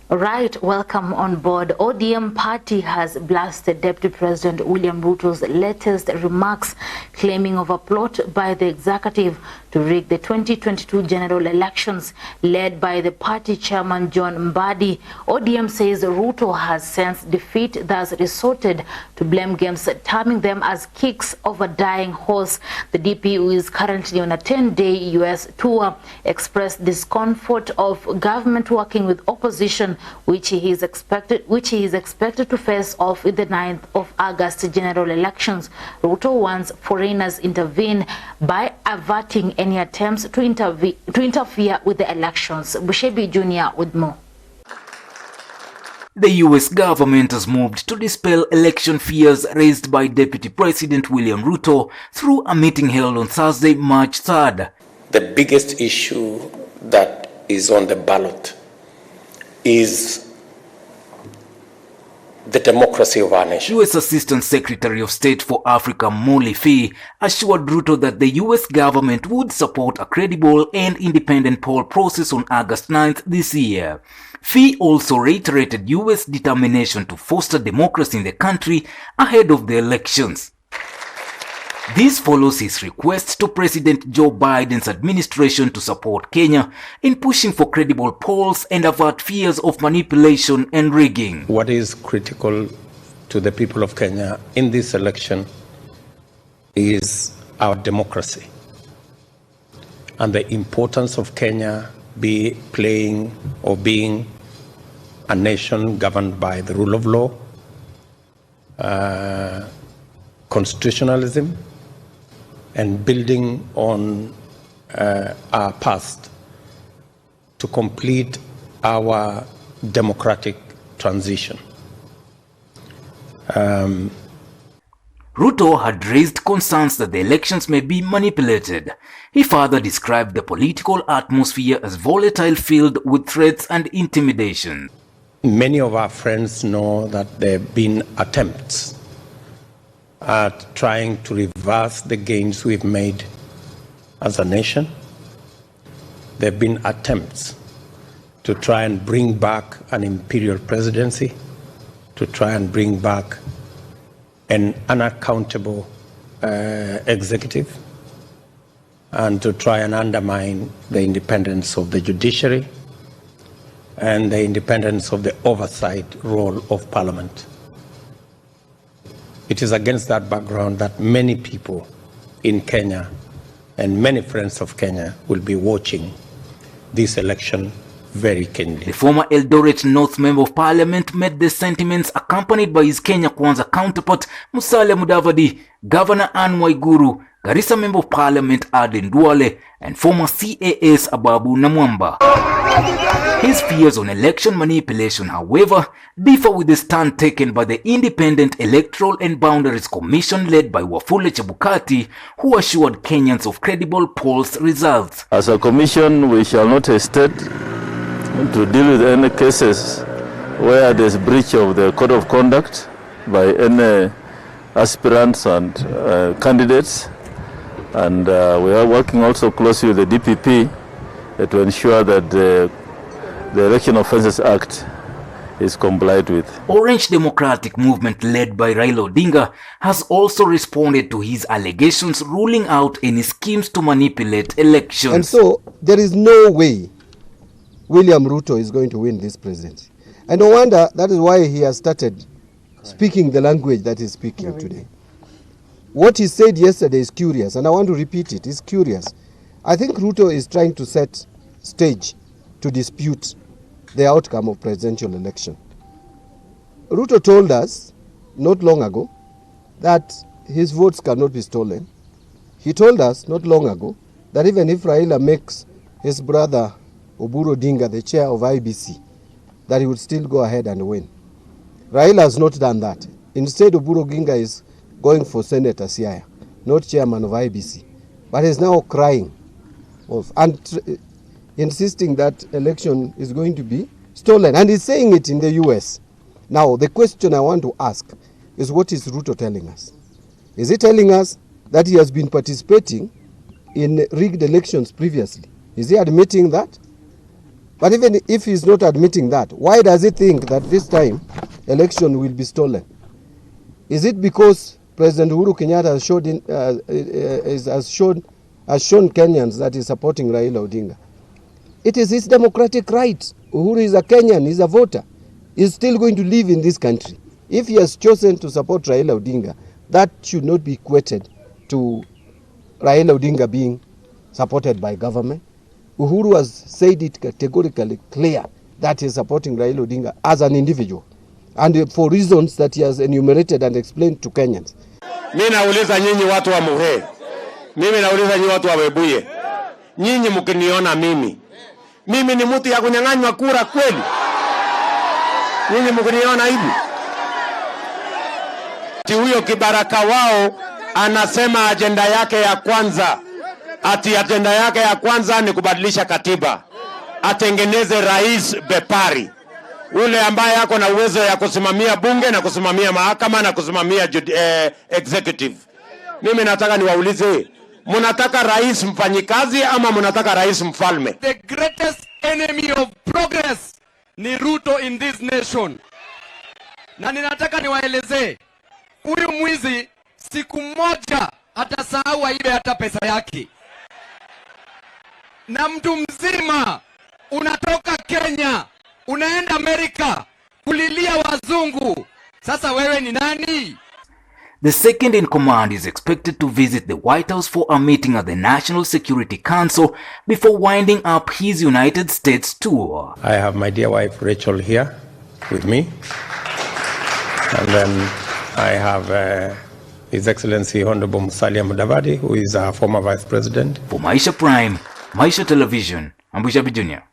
Right, welcome on board. ODM party has blasted Deputy President William Ruto's latest remarks, claiming of a plot by the executive to rig the 2022 general elections led by the party chairman John Mbadi. ODM says Ruto has sensed defeat, thus resorted to blame games, terming them as kicks of a dying horse. The DP, who is currently on a 10-day US tour, expressed discomfort of government working with opposition, which he is expected to face off in the 9th of August general elections. Ruto wants foreigners intervene by averting any attempts to interfere with the elections. Bushebi Jr. with more. The US government has moved to dispel election fears raised by Deputy President William Ruto through a meeting held on Thursday, March 3rd. The biggest issue that is on the ballot is the democracy of our nation. US Assistant Secretary of State for Africa Molly Fee assured Ruto that the US government would support a credible and independent poll process on August 9th this year. Fee also reiterated US determination to foster democracy in the country ahead of the elections. This follows his request to President Joe Biden's administration to support Kenya in pushing for credible polls and avert fears of manipulation and rigging. What is critical to the people of Kenya in this election is our democracy and the importance of Kenya being a nation governed by the rule of law, constitutionalism, and building on our past to complete our democratic transition. Ruto had raised concerns that the elections may be manipulated. He further described the political atmosphere as volatile, filled with threats and intimidation. Many of our friends know that there have been attempts at trying to reverse the gains we've made as a nation. There have been attempts to try and bring back an imperial presidency, to try and bring back an unaccountable executive, and to try and undermine the independence of the judiciary and the independence of the oversight role of Parliament. It is against that background that many people in Kenya and many friends of Kenya will be watching this election very keenly. The former Eldoret North Member of Parliament made the sentiments accompanied by his Kenya Kwanza counterpart Musalia Mudavadi, Governor Anne Waiguru, Garissa Member of Parliament Aden Duale, and former CAS Ababu Namwamba. His fears on election manipulation, however, differ with the stand taken by the Independent Electoral and Boundaries Commission led by Wafula Chebukati, who assured Kenyans of credible polls results. As a commission, we shall not hesitate to deal with any cases where there's breach of the code of conduct by any aspirants and candidates. And we are working also closely with the DPP to ensure that the Election Offences Act is complied with. Orange Democratic Movement led by Raila Odinga has also responded to his allegations, ruling out any schemes to manipulate elections. And so there is no way William Ruto is going to win this presidency. And no wonder that is why he has started speaking the language that he's speaking today. What he said yesterday is curious, and I want to repeat it. It's curious. I think Ruto is trying to set stage to dispute the outcome of presidential election. Ruto told us not long ago that his votes cannot be stolen. He told us not long ago that even if Raila makes his brother Oburu Odinga the chair of IBC, that he would still go ahead and win. Raila has not done that. Instead, Oburu Odinga is going for Senator Siaya, not chairman of IBC. But he's now crying and insisting that election is going to be stolen. And he's saying it in the US. Now, the question I want to ask is, what is Ruto telling us? Is he telling us that he has been participating in rigged elections previously? Is he admitting that? But even if he's not admitting that, why does he think that this time election will be stolen? Is it because President Uhuru Kenyatta has shown Kenyans that he's supporting Raila Odinga? It is his democratic right. Uhuru is a Kenyan, he's a voter. He's still going to live in this country. If he has chosen to support Raila Odinga, that should not be equated to Raila Odinga being supported by government. Uhuru has said it categorically clear that he's supporting Raila Odinga as an individual, and for reasons that he has enumerated and explained to Kenyans. Mimi nauliza nyinyi watu wa Muhe, mimi nauliza nyinyi watu wa Webuye, nyinyi mkiniona mimi ni mtu ya kunyang'anywa kura kweli? Nyinyi mkiniona hivi? Huyo kibaraka wao anasema ajenda yake ya kwanza, ajenda yake ya kwanza ni kubadilisha katiba, atengeneze rais bepari, ule ambaye yako na uwezo ya kusimamia bunge na kusimamia mahakama na kusimamia executive. Mimi nataka niwaulize, mnataka rais mfanyikazi ama mnataka rais mfalme? The greatest enemy of progress ni Ruto in this nation. Na ninataka niwaelezee, huyu mwizi siku moja atasahau aibe hata pesa yake. Na mtu mzima unatoka Kenya, unaenda Amerika kulilia wazungu. Sasa wewe ni nani? The second in command is expected to visit the White House for a meeting at the National Security Council before winding up his United States tour. I have my dear wife Rachel here with me. And then I have His Excellency Honorable Musalia Mudavadi, who is our former Vice President. For Maisha Prime, Maisha Television, I'm Bushabi Jr.